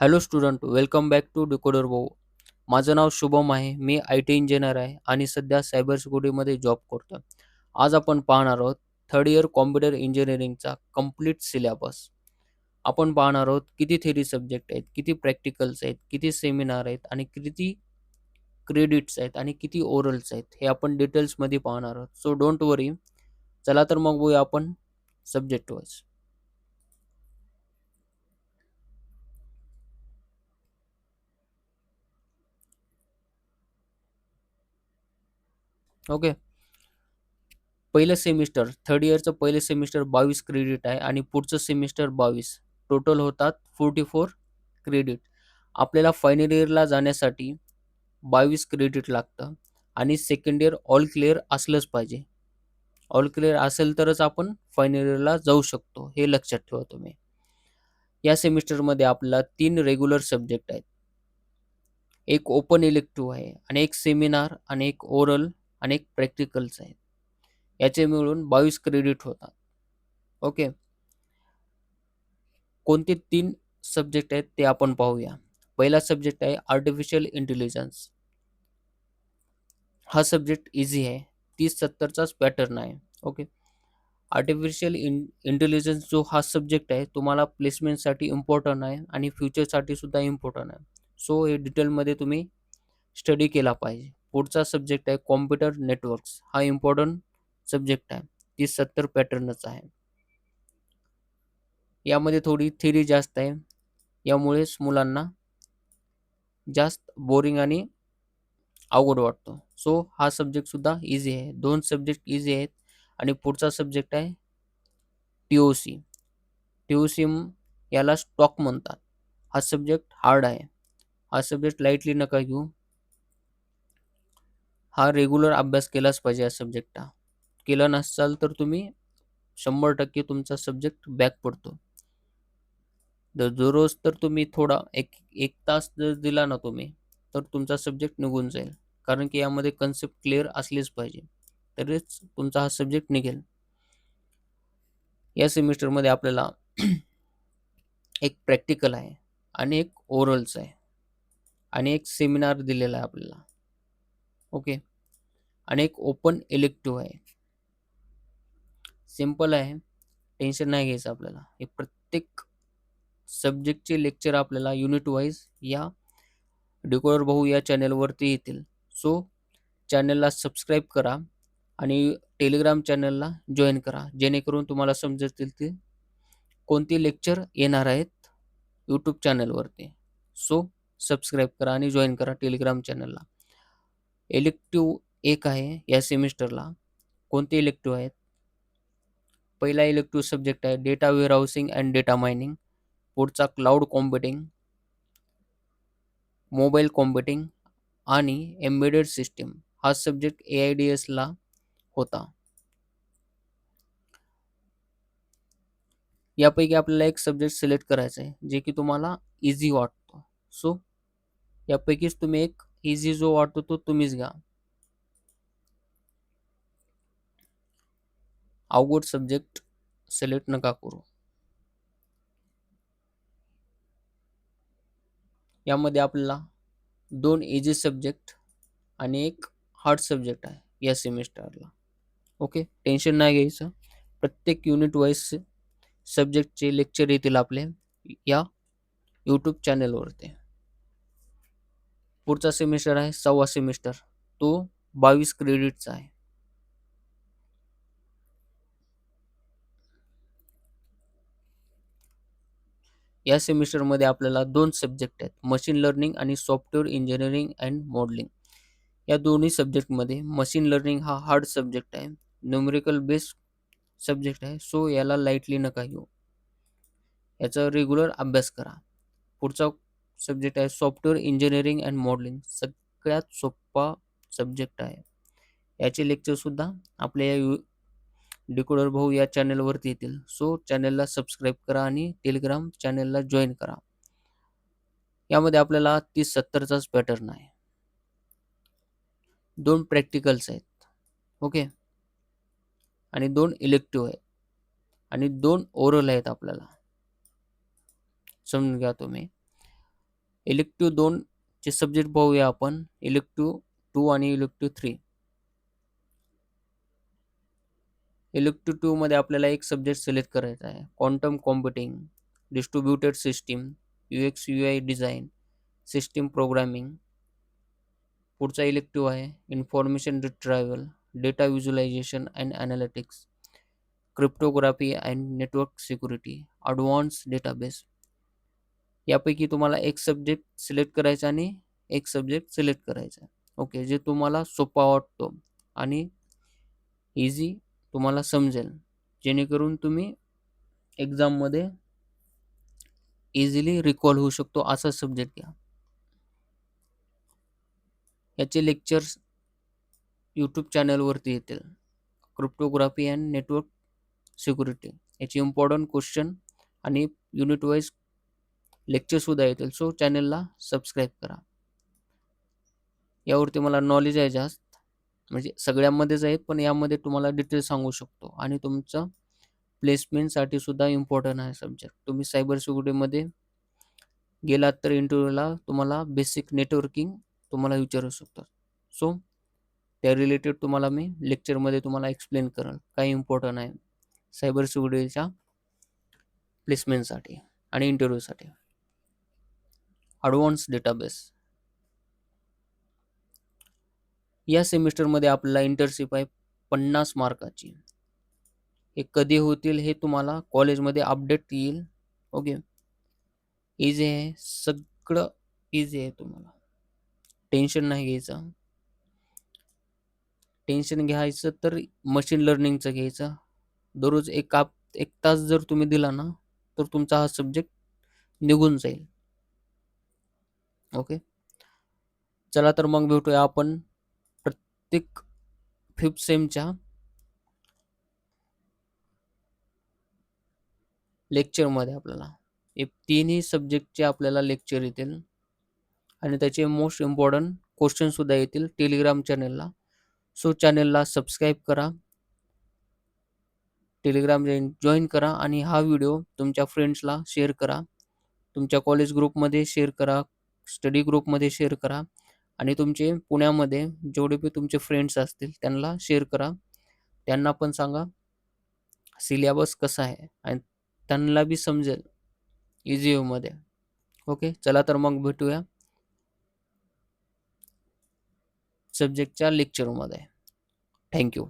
Hello student, welcome back to decoder भाऊ. माझं नाव शुभम आहे. मी IT इंजिनियर आहे आणि सध्या सायबर सिक्युरिटीमध्ये जॉब करतो. आज आपण पाहणार आहोत थर्ड इयर कॉम्प्युटर इंजिनिअरिंगचा कंप्लीट सिलेबस. आपण पाहणार आहोत किती थेरी सब्जेक्ट आहेत, किती प्रॅक्टिकल्स आहेत, किती सेमिनार आहेत आणि किती क्रेडिट्स आहेत आणि किती ओरल्स आहेत. हे आपण डिटेल्समध्ये पाहणार आहोत. सो डोंट वरी. चला तर मग बघूया आपण सब्जेक्ट वाईज. ओके. पहिलं सेमिस्टर थर्ड इयरचं पहिलं सेमिस्टर 22 क्रेडिट आहे आणि पुढचं सेमिस्टर 22. टोटल होतात 44 क्रेडिट. आपल्याला फायनल इयरला जाण्यासाठी 22 क्रेडिट लागतं आणि सेकंड इयर ऑल क्लिअर असलंच पाहिजे. ऑल क्लिअर असेल तरच आपण फायनल इयरला जाऊ शकतो. हे लक्षात ठेवा तुम्ही. या सेमिस्टरमध्ये आपल्याला 3 रेग्युलर सब्जेक्ट आहेत. एक ओपन इलेक्टिव्ह आहे आणि एक सेमिनार आणि एक ओरल आणि एक प्रॅक्टिकल्स आहे. याचे मिळून 22 क्रेडिट होतात. ओके. कोणते 3 सब्जेक्ट आहेत ते आपण पाहूया. पहिला सब्जेक्ट आहे आर्टिफिशियल इंटेलिजन्स. हा सब्जेक्ट इझी आहे. 30-70चाच पॅटर्न आहे. ओके. आर्टिफिशियल इंटेलिजन्स जो हा सब्जेक्ट आहे तुम्हाला प्लेसमेंटसाठी इम्पॉर्टंट आहे आणि फ्युचरसाठी सुद्धा इम्पॉर्टंट आहे. सो हे डिटेलमध्ये तुम्ही स्टडी केला पाहिजे. पुढचा सब्जेक्ट आहे कॉम्प्युटर नेटवर्क्स. हा इम्पॉर्टंट सब्जेक्ट आहे. 30-70 पॅटर्नच आहे. यामध्ये थोडी थिअरी जास्त आहे. यामुळेच मुलांना जास्त बोरिंग आणि अवघड वाटतो. सो हा सब्जेक्ट सुद्धा इझी आहे. 2 सब्जेक्ट इझी आहेत आणि पुढचा सब्जेक्ट आहे टी-ओ-सी. टी-ओ-सी याला स्टॉक म्हणतात. हा सब्जेक्ट हार्ड आहे. हा सब्जेक्ट लाईटली नका घेऊ. हा रेग्युलर अभ्यास केलाच पाहिजे या सब्जेक्टचा. केला नसाल तर तुम्ही 100% तुमचा सब्जेक्ट बॅक पडतो. दररोज तर तुम्ही थोडा एक 1 तास जर दिला ना तुम्ही, तर तुमचा सब्जेक्ट निघून जाईल. कारण की यामध्ये कन्सेप्ट क्लिअर असलेच पाहिजे. तरच तुमचा हा सब्जेक्ट निघेल. या सेमिस्टरमध्ये आपल्याला एक प्रॅक्टिकल आहे आणि एक ओरल्स आहे आणि एक सेमिनार दिलेला आहे आपल्याला. ओके. आणि एक ओपन इलेक्टिव्ह आहे. सिंपल आहे. टेन्शन नाही घ्यायचं आपल्याला. हे प्रत्येक सब्जेक्टचे लेक्चर आपल्याला युनिट वाईज या डिकोडर भाऊ या चॅनलवरती येतील. सो चॅनलला सबस्क्राईब करा आणि टेलिग्राम चॅनलला जॉइन करा. जेणेकरून तुम्हाला समजतील की कोणते लेक्चर येणार आहेत यूट्यूब चॅनलवरती. सो सबस्क्राईब करा आणि जॉइन करा टेलिग्राम चॅनलला. इलेक्टिव्ह एक आहे या सेमिस्टरला. कोणते इलेक्टिव्ह आहेत? पहिला इलेक्टिव्ह सब्जेक्ट आहे डेटा वेअरहाऊसिंग अँड डेटा मायनिंग. पुढचा क्लाउड कॉम्प्युटिंग, मोबाईल कॉम्प्युटिंग आणि एम्बेडेड सिस्टीम. हा सब्जेक्ट AIDSला होता. यापैकी आपल्याला एक सब्जेक्ट सिलेक्ट करायचा आहे, जे की तुम्हाला इझी वाटतो. सो यापैकीच तुम्ही एक इझी जो वाटतो तो तुम्हीच घ्या. अवघड सब्जेक्ट सिलेक्ट नका करू. यामध्ये आपल्याला 2 इझी सब्जेक्ट आणि एक हार्ड सब्जेक्ट आहे या सेमिस्टरला. ओके. टेन्शन नाही घ्यायचं. प्रत्येक युनिट वाईज सब्जेक्टचे लेक्चर येतील आपले या यूट्यूब चॅनलवरती. पुढचा सेमिस्टर आहे 6वा सेमिस्टर. तो 22 क्रेडिटचा आहे. या सेमिस्टरमध्ये आपल्याला 2 सब्जेक्ट आहेत. मशीन लर्निंग आणि सॉफ्टवेअर इंजिनिअरिंग अँड मॉडेलिंग. या दोन्ही सब्जेक्टमध्ये मशीन लर्निंग हा हार्ड सब्जेक्ट आहे. न्यूमेरिकल बेस्ड सब्जेक्ट आहे. सो याला लाईटली नका घेऊ. याचा रेग्युलर अभ्यास करा. पुढचा सब्जेक्ट आहे सॉफ्टवेअर इंजिनिअरिंग अँड मॉडेलिंग. सगळ्यात सोपा सब्जेक्ट आहे. याचे लेक्चरसुद्धा आपल्या या डिकोडर भाऊ या चॅनलवरती येतील. सो चॅनलला सबस्क्राईब करा आणि टेलिग्राम चॅनलला जॉइन करा. यामध्ये आपल्याला 30-70चाच पॅटर्न आहे. 2 प्रॅक्टिकल्स आहेत. ओके. आणि 2 इलेक्टिव्ह आहेत आणि 2 ओरल आहेत आपल्याला. समजून घ्या तुम्ही. इलेक्टिव्ह 2 चे सब्जेक्ट पाहूया आपण. इलेक्टिव्ह 2 आणि इलेक्टिव्ह 3. इलेक्टिव्ह 2 मध्ये आपल्याला एक सब्जेक्ट सिलेक्ट करायचा आहे. Quantum computing, distributed system, UX UI design, system programming. पुढचा इलेक्टिव्ह आहे information retrieval, data visualisation and analytics, cryptography and network security, advance database. यापैकी तुम्हाला एक सब्जेक्ट सिलेक्ट करायचा आणि एक सब्जेक्ट सिलेक्ट करायचा. ओके, जे तुम्हाला सोपा वाटतो आणि इझी तुम्हाला समजेल, जेणेकरून तुम्ही एक्झाममध्ये इझिली रिकॉल होऊ शकतो असा सब्जेक्ट घ्या. याचे लेक्चर्स यूट्यूब चॅनलवरती येतील. क्रिप्टोग्राफी अँड नेटवर्क सिक्युरिटी याचे इम्पॉर्टंट क्वेश्चन आणि युनिट वाईज लेक्चरसुद्धा येतील. सो चॅनलला सबस्क्राईब करा. यावरती मला नॉलेज आहे जास्त, म्हणजे सगळ्यामध्येच आहेत, पण यामध्ये तुम्हाला डिटेल सांगू शकतो. आणि तुमचं प्लेसमेंटसाठी सुद्धा इम्पॉर्टंट आहे सब्जेक्ट. तुम्ही सायबर सिक्युरिटीमध्ये गेलात तर इंटरव्ह्यूला तुम्हाला बेसिक नेटवर्किंग तुम्हाला विचारू शकतात. सो त्या रिलेटेड तुम्हाला मी लेक्चरमध्ये तुम्हाला एक्सप्लेन करेल काय इम्पॉर्टंट आहे सायबर सिक्युरिटीच्या प्लेसमेंटसाठी आणि इंटरव्ह्यूसाठी. Advance database. या सेमिस्टरमध्ये आपल्याला इंटर्नशिप आहे 50 मार्काची. हे कधी होतील हे तुम्हाला कॉलेजमध्ये अपडेट येईल. ओके, इझी आहे, सगळं इझी आहे, तुम्हाला टेन्शन नाही घ्यायचं. टेन्शन घ्यायचं तर मशीन लर्निंगचं घ्यायचं. दररोज एक तास जर तुम्ही दिला ना तर तुमचा हा सब्जेक्ट निघून जाईल. ओके, चला तर मग भेटूया आपण प्रत्येक 5th सेमच्या लेक्चरमध्ये. आपल्याला हे तिन्ही सब्जेक्टचे आपल्याला लेक्चर येतील आणि त्याचे मोस्ट इम्पॉर्टंट क्वेश्चन सुद्धा येतील टेलिग्राम चॅनलला. सो चॅनलला सबस्क्राईब करा, टेलिग्राम जॉईन करा आणि हा व्हिडिओ तुमच्या फ्रेंड्सला शेअर करा. तुमच्या कॉलेज ग्रुपमध्ये शेअर करा, स्टडी ग्रुपमध्ये शेअर करा आणि तुमचे पुण्यामध्ये जेवढे बी तुमचे फ्रेंड्स असतील त्यांना शेअर करा. त्यांना पण सांगा सिलेबस कसा आहे आणि त्यांना बी समजेल इझी वेमध्ये. ओके, चला तर मग भेटूया सब्जेक्टच्या लेक्चरमध्ये. थँक्यू.